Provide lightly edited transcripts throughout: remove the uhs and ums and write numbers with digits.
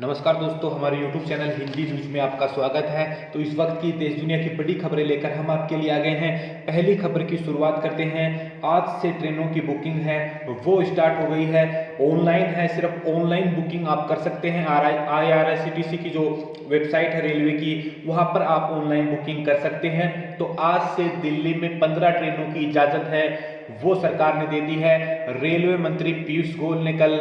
नमस्कार दोस्तों, हमारे YouTube चैनल हिंदी न्यूज में आपका स्वागत है। तो इस वक्त की देश दुनिया की बड़ी खबरें लेकर हम आपके लिए आ गए हैं। पहली खबर की शुरुआत करते हैं। आज से ट्रेनों की बुकिंग है वो स्टार्ट हो गई है। ऑनलाइन है, सिर्फ ऑनलाइन बुकिंग आप कर सकते हैं। IRCTC की जो वेबसाइट है रेलवे की, वहां पर आप ऑनलाइन बुकिंग कर सकते हैं। तो आज से दिल्ली में 15 ट्रेनों की इजाजत है, वो सरकार ने दे दी है। रेलवे मंत्री पीयूष गोयल ने कल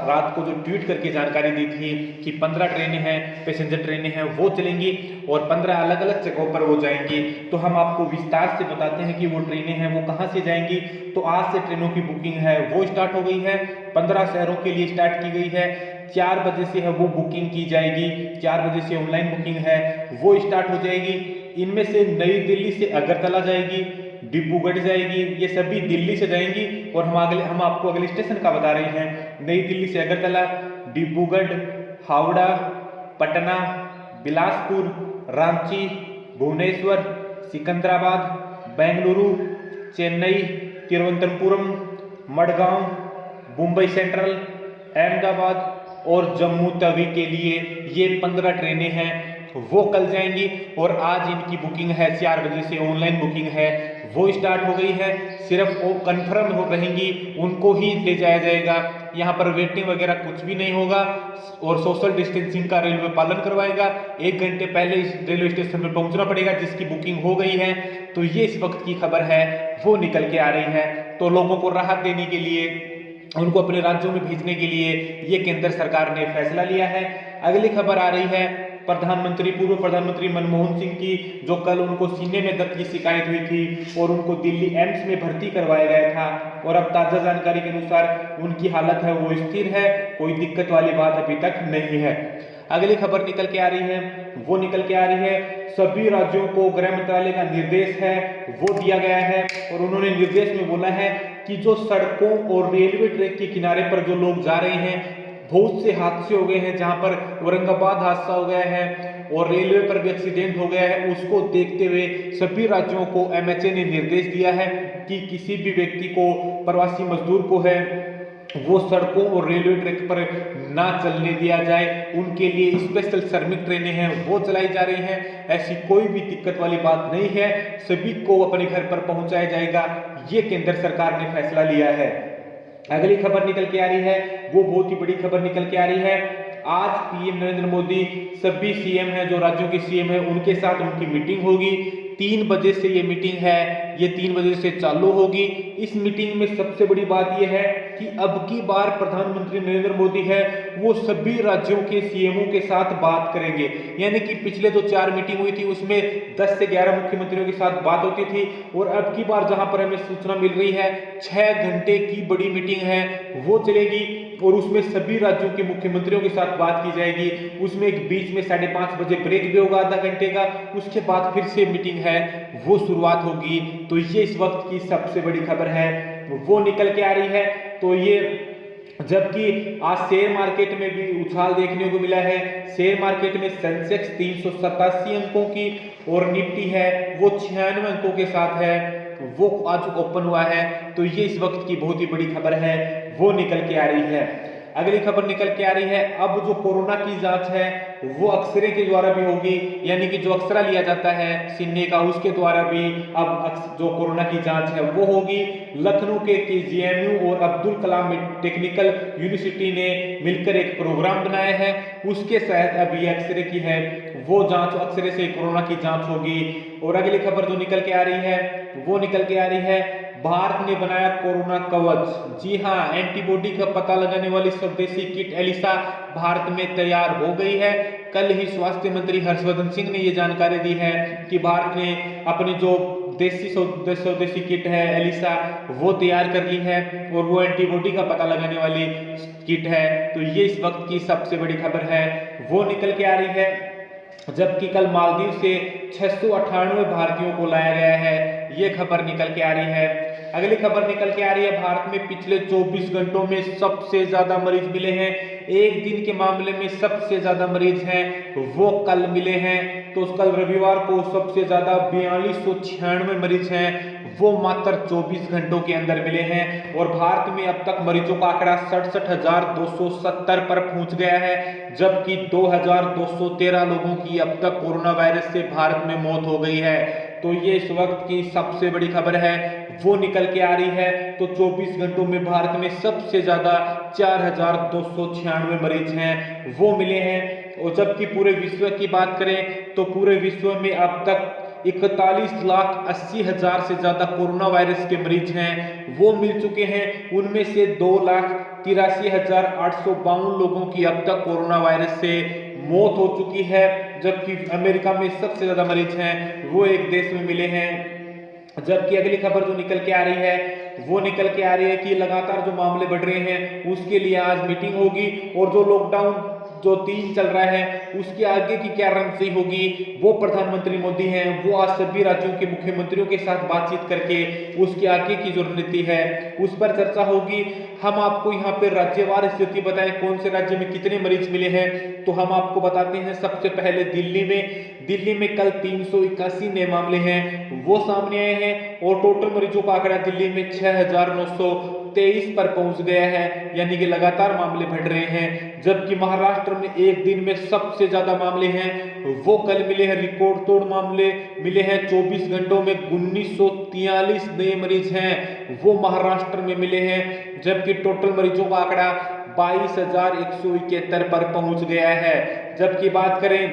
रात को जो ट्वीट करके जानकारी दी थी कि 15 ट्रेनें हैं, पैसेंजर ट्रेनें हैं, वो चलेंगी और 15 अलग अलग जगहों पर वो जाएंगी। तो हम आपको विस्तार से बताते हैं कि वो ट्रेनें हैं वो कहाँ से जाएंगी। तो आज से ट्रेनों की बुकिंग है वो स्टार्ट हो गई है। 15 शहरों के लिए स्टार्ट की गई है। 4 बजे से है वो बुकिंग की जाएगी। 4 बजे से ऑनलाइन बुकिंग है वो स्टार्ट हो जाएगी। इनमें से नई दिल्ली से अगरतला जाएगी, डिब्रूगढ़ जाएगी, ये सभी दिल्ली से जाएंगी। और हम आपको अगले स्टेशन का बता रहे हैं। नई दिल्ली से अगरतला, डिब्रूगढ़, हावड़ा, पटना, बिलासपुर, रांची, भुवनेश्वर, सिकंदराबाद, बेंगलुरु, चेन्नई, तिरुवनंतपुरम, मडगांव, मुंबई सेंट्रल, अहमदाबाद और जम्मू तवी के लिए ये 15 ट्रेनें हैं वो कल जाएंगी। और आज इनकी बुकिंग है 4 बजे से ऑनलाइन बुकिंग है वो स्टार्ट हो गई है। सिर्फ वो कंफर्म हो रहेंगी, उनको ही ले जाया जाएगा। यहाँ पर वेटिंग वगैरह कुछ भी नहीं होगा और सोशल डिस्टेंसिंग का रेलवे पालन करवाएगा। 1 घंटे पहले इस रेलवे स्टेशन पर पहुंचना पड़ेगा जिसकी बुकिंग हो गई है। तो ये इस वक्त की खबर है वो निकल के आ रही है। तो लोगों को राहत देने के लिए, उनको अपने राज्यों में भेजने के लिए ये केंद्र सरकार ने फैसला लिया है। अगली खबर आ रही है पूर्व प्रधानमंत्री मनमोहन सिंह की, जो कल उनको सीने में दर्द की शिकायत हुई थी और उनको दिल्ली एम्स में भर्ती करवाया गया था। और अब ताजा जानकारी के अनुसार उनकी हालत है वो स्थिर है, कोई दिक्कत वाली बात अभी तक नहीं है। अगली खबर निकल के आ रही है सभी राज्यों को गृह मंत्रालय का निर्देश है वो दिया गया है। और उन्होंने निर्देश में बोला है कि जो सड़कों और रेलवे ट्रैक के किनारे पर जो लोग जा रहे हैं, बहुत से हादसे हो गए हैं, जहां पर औरंगाबाद हादसा हो गया है और रेलवे पर भी एक्सीडेंट हो गया है। उसको देखते हुए सभी राज्यों को MHA ने निर्देश दिया है कि किसी भी व्यक्ति को, प्रवासी मजदूर को है वो सड़कों और रेलवे ट्रैक पर ना चलने दिया जाए। उनके लिए स्पेशल श्रमिक ट्रेनें हैं वो चलाई जा रही हैं। ऐसी कोई भी दिक्कत वाली बात नहीं है, सभी को अपने घर पर पहुंचाया जाएगा। ये केंद्र सरकार ने फैसला लिया है। अगली खबर निकल के आ रही है वो बहुत ही बड़ी खबर निकल के आ रही है। आज PM नरेंद्र मोदी सभी CM हैं, जो राज्यों के CM हैं, उनके साथ उनकी मीटिंग होगी। 3 बजे से ये मीटिंग है, ये 3 बजे से चालू होगी। इस मीटिंग में सबसे बड़ी बात यह है कि अब की बार प्रधानमंत्री नरेंद्र मोदी है वो सभी राज्यों के CMओं के साथ बात करेंगे। यानी कि पिछले जो 4 मीटिंग हुई थी उसमें 10 से 11 मुख्यमंत्रियों के साथ बात होती थी। और अब की बार जहां पर हमें सूचना मिल रही है 6 घंटे की बड़ी मीटिंग है वो चलेगी और उसमें सभी राज्यों के मुख्यमंत्रियों के साथ बात की जाएगी। उसमें एक बीच में 5:30 बजे ब्रेक भी होगा आधा घंटे का, उसके बाद फिर से मीटिंग है वो शुरुआत होगी। तो ये इस वक्त की सबसे बड़ी खबर है वो निकल के आ रही है। तो ये, जबकि आज शेयर मार्केट में भी उछाल देखने को मिला है। शेयर मार्केट में सेंसेक्स 387 अंकों की और निफ्टी है वो 96 अंकों के साथ है वो आज ओपन हुआ है। तो ये इस वक्त की बहुत ही बड़ी खबर है वो निकल के आ रही है। अगली खबर निकल के आ रही है, अब जो कोरोना की जांच है वो अक्सरे के द्वारा भी होगी। यानी कि जो अक्सरा लिया जाता है सीने का, उसके द्वारा भी अब जो कोरोना की जांच है वो होगी। लखनऊ के KGMU और अब्दुल कलाम टेक्निकल यूनिवर्सिटी ने मिलकर एक प्रोग्राम बनाया है, उसके तहत अभी अक्सरे की है वो जांच, अक्सरे से कोरोना की जांच होगी। और अगली खबर जो निकल के आ रही है वो निकल के आ रही है, भारत ने बनाया कोरोना कवच। जी हाँ, एंटीबॉडी का पता लगाने वाली स्वदेशी किट एलिसा भारत में तैयार हो गई है। कल ही स्वास्थ्य मंत्री हर्षवर्धन सिंह ने ये जानकारी दी है कि भारत ने अपनी जो स्वदेशी किट है एलिसा वो तैयार कर ली है और वो एंटीबॉडी का पता लगाने वाली किट है। तो ये इस वक्त की सबसे बड़ी खबर है वो निकल के आ रही है। जबकि कल मालदीव से 698 भारतीयों को लाया गया है, ये खबर निकल के आ रही है। अगली खबर निकल के आ रही है, भारत में पिछले 24 घंटों में सबसे ज्यादा मरीज मिले हैं। एक दिन के मामले में सबसे ज्यादा मरीज हैं वो कल मिले हैं, तो कल रविवार को सबसे ज्यादा 4296 मरीज हैं वो मात्र 24 घंटों के अंदर मिले हैं। और भारत में अब तक मरीजों का आंकड़ा 67,270 पर पहुंच गया है, जबकि 2,213 लोगों की अब तक कोरोना वायरस से भारत में मौत हो गई है। तो ये इस वक्त की सबसे बड़ी खबर है वो निकल के आ रही है। तो 24 घंटों में भारत में सबसे ज्यादा 4,296 मरीज हैं वो मिले हैं। और जबकि पूरे विश्व की बात करें तो पूरे विश्व में अब तक 41,80,000 से ज्यादा कोरोना वायरस के मरीज हैं वो मिल चुके हैं। उनमें से 2,83,852 लोगों की अब तक कोरोना वायरस से मौत हो चुकी है, जबकि अमेरिका में सबसे ज्यादा मरीज हैं वो एक देश में मिले हैं। जबकि अगली खबर जो निकल के आ रही है वो निकल के आ रही है कि लगातार जो मामले बढ़ रहे हैं उसके लिए आज मीटिंग होगी, और जो लॉकडाउन जो 3 चल रहा है उसके आगे की क्या रणनीति होगी वो प्रधानमंत्री मोदी हैं वो आज सभी राज्यों के मुख्यमंत्रियों के साथ बातचीत करके उसके आगे की जो रणनीति है उस पर चर्चा होगी। हम आपको यहाँ पे राज्यवार स्थिति बताएं कौन से राज्य में कितने मरीज मिले हैं, तो हम आपको बताते हैं। सबसे पहले दिल्ली में कल 381 नए मामले हैं वो सामने आए हैं, और टोटल मरीजों का आंकड़ा दिल्ली में 6,923 पर पहुंच गया है, यानी कि लगातार मामले बढ़ रहे हैं। जबकि महाराष्ट्र में एक दिन में सबसे ज्यादा मामले हैं वो कल मिले हैं, रिकॉर्ड तोड़ मामले मिले हैं। 24 घंटों में 1943 नए मरीज हैं वो महाराष्ट्र में मिले हैं, जबकि टोटल मरीजों का आंकड़ा 22,171 पर पहुंच गया है। जबकि बात करें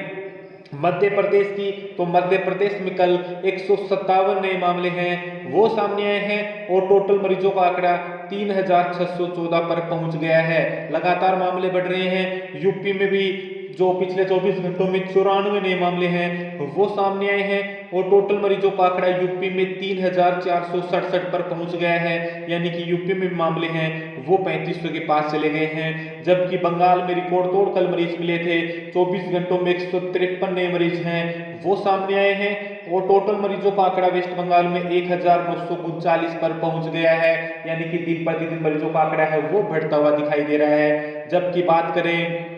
मध्य प्रदेश की, तो मध्य प्रदेश में कल 157 नए मामले हैं वो सामने आए हैं, और टोटल मरीजों का आंकड़ा 3,614 पर पहुंच गया है। लगातार मामले बढ़ रहे हैं। यूपी में भी जो पिछले 24 घंटों में 94 नए मामले हैं वो सामने आए हैं, और टोटल मरीजों का आंकड़ा यूपी में 3,467 पर पहुंच गया है, यानी कि यूपी में मामले हैं वो 3500 के पास चले गए हैं। जबकि बंगाल में रिकॉर्ड तोड़ कल मरीज मिले थे, 24 घंटों में 153 नए मरीज हैं वो सामने आए हैं, और टोटल मरीजों का आंकड़ा वेस्ट बंगाल में 1,939 पर पहुंच गया है, यानी कि दिन प्रतिदिन मरीजों का आंकड़ा है वो बढ़ता हुआ दिखाई दे रहा है। जबकि बात करें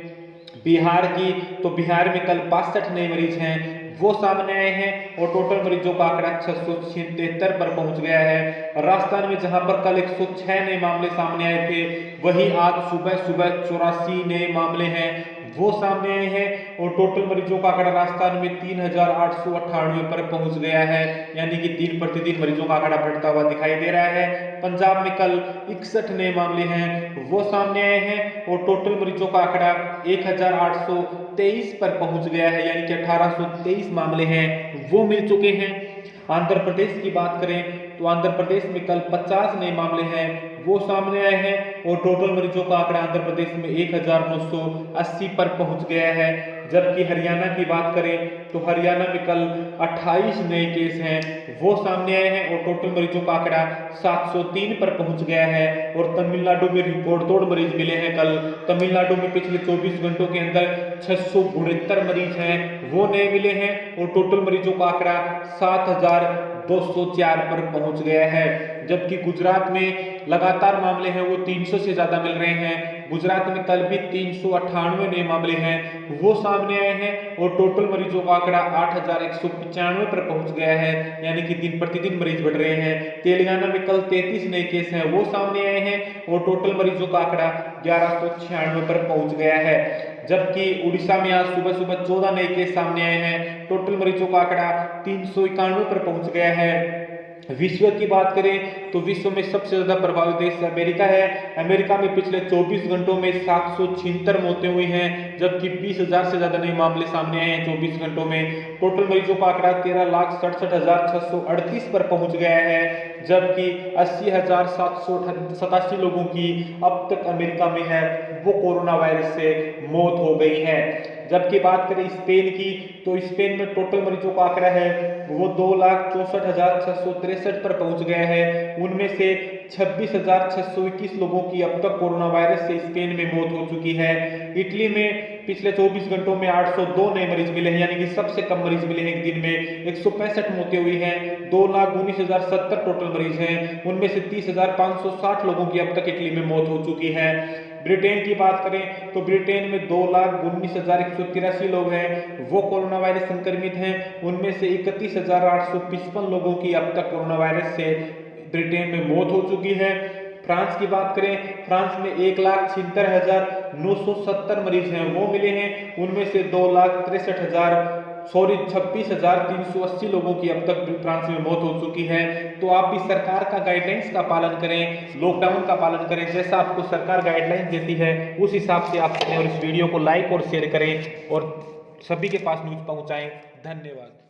बिहार की, तो बिहार में कल 62 नए मरीज हैं वो सामने आए हैं, और टोटल मरीजों का आंकड़ा 673 पर पहुंच गया है। राजस्थान में जहां पर कल 106 नए मामले सामने आए थे, वहीं आज सुबह 84 नए मामले हैं वो सामने आए हैं, और टोटल मरीजों का आंकड़ा राजस्थान में 3,898 पर पहुंच गया है, यानी कि दिन प्रतिदिन मरीजों का आंकड़ा बढ़ता हुआ दिखाई दे रहा है। पंजाब में कल 61 नए मामले हैं वो सामने आए हैं, और टोटल मरीजों का आंकड़ा 1,823 पर पहुंच गया है, यानी कि 1,823 मामले हैं वो मिल चुके हैं। आंध्र प्रदेश की बात करें तो आंध्र प्रदेश में कल 50 नए मामले हैं वो सामने आए हैं, और टोटल मरीजों का आंकड़ा आंध्र प्रदेश में 1,980 पर पहुंच गया है। जबकि हरियाणा की बात करें तो हरियाणा में कल 28 नए केस हैं वो सामने आए हैं, और टोटल मरीजों का आंकड़ा 703 पर पहुंच गया है। और तमिलनाडु में रिकॉर्ड तोड़ मरीज मिले हैं कल। तमिलनाडु में पिछले 24 घंटों के अंदर 669 मरीज हैं वो नए मिले हैं, और टोटल मरीजों का आंकड़ा 7,204 पर पहुंच गया है। जबकि गुजरात में लगातार मामले हैं वो 300 से ज्यादा मिल रहे हैं। गुजरात में कल भी 398 नए मामले हैं वो सामने आए हैं, और टोटल मरीजों का आंकड़ा 8,195 पर पहुंच गया है, यानी कि दिन प्रतिदिन मरीज बढ़ रहे हैं। तेलंगाना में कल 33 नए केस हैं वो सामने आए हैं, और टोटल मरीजों का आंकड़ा 1,196 पर पहुंच गया है। जबकि उड़ीसा में आज सुबह सुबह 14 नए केस सामने आए हैं, टोटल मरीजों का आंकड़ा 391 पर पहुंच गया है। विश्व की बात करें तो विश्व में सबसे ज्यादा प्रभावित देश अमेरिका है। अमेरिका में पिछले 24 घंटों में 776 मौतें हुई हैं, जबकि 20,000 से ज्यादा नए मामले सामने आए हैं 24 घंटों में। टोटल मरीजों का आंकड़ा 13,67,638 पर पहुंच गया है, जबकि 80,787 लोगों की अब तक अमेरिका में है वो कोरोना वायरस से मौत हो गई है। जबकि बात करें स्पेन की, तो स्पेन में टोटल मरीजों का आंकड़ा है वो 2,64,663 पर पहुंच गया है। उनमें से 26,621 लोगों की अब तक कोरोना वायरस से स्पेन में मौत हो चुकी है। इटली में पिछले 24 घंटों में 802 नए मरीज मिले हैं, यानी कि सबसे कम मरीज मिले हैं एक दिन में। 165 मौतें हुई हैं। 2,19,070 टोटल मरीज हैं, उनमें से 30,560 लोगों की अब तक इटली में मौत हो चुकी है। ब्रिटेन की बात करें तो ब्रिटेन में 2,19,183 लोग हैं, वो कोरोना वायरस संक्रमित हैं। उनमें से 31,855 लोगों की अब तक कोरोना वायरस से ब्रिटेन में मौत हो चुकी है। फ्रांस की बात करें, फ्रांस में 1,76,970 मरीज हैं, वो मिले हैं। उनमें से 26,380 लोगों की अब तक फ्रांस में मौत हो चुकी है। तो आप भी सरकार का गाइडलाइंस का पालन करें, लॉकडाउन का पालन करें, जैसा आपको सरकार गाइडलाइंस देती है उस हिसाब से आप करें। और इस वीडियो को लाइक और शेयर करें और सभी के पास न्यूज़ पहुंचाएं। धन्यवाद।